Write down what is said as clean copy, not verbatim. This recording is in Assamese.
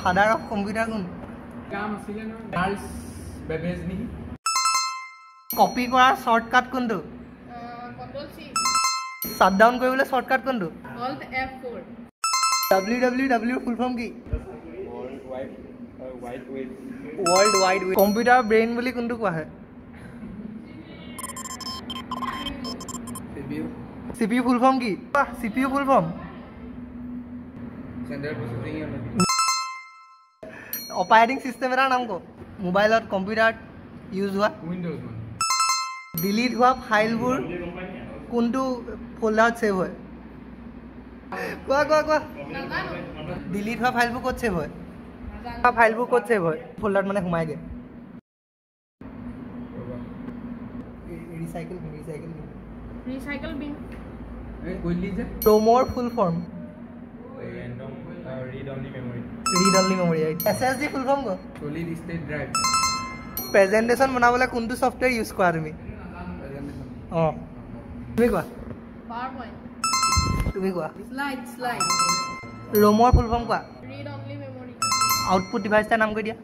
ফাদাৰ অফ কম্পিউটাৰ কোন কাম আছিলে ন চাৰ্লছ বেবেজ নি কপি কৰাৰ শৰ্টকাট কোনটো কন্ট্ৰল সি শাটডাউন কৰিবলৈ শৰ্টকাট কোনটো alt F4 www full form কি world wide world web wide computer brain বুলি কোনটো কোৱা হয় CPU ফুল ফৰ্ম কি CPU full form central processing unit operating system এটাৰ নাম কো মোবাইলত কম্পিউটাৰত ইউজ হোৱা উইন্ডোজ মান ডিলিট হোৱা ফাইলবোৰ কোনটো ফোল্ডাৰত সেভ হয় কোৱা ডিলিট হোৱা ফাইলবোৰ ক'ত সেভ হয় ফাইলবোৰ ক'ত সেভ হয় ফোল্ডাৰত মানে সোমাইগে ৰিসাইকেল বিন এই কইলি যে ROMৰ full form random read only memory read only memory SSD full form কো সলিড স্টেট ড্ৰাইভ প্ৰেজেন্টেশন বনাবলৈ কোনটো সফটওয়্যাৰ ইউজ কৰা তুমি তুমি কোৱা পাওয়াৰপয়েন্ট তুমি কোৱা স্লাইড ROMৰ ফুল ফৰ্ম কোৱা रीड ओनली मेमोरी আউটপুট ডিভাইচটাৰ নাম কৈ দিয়া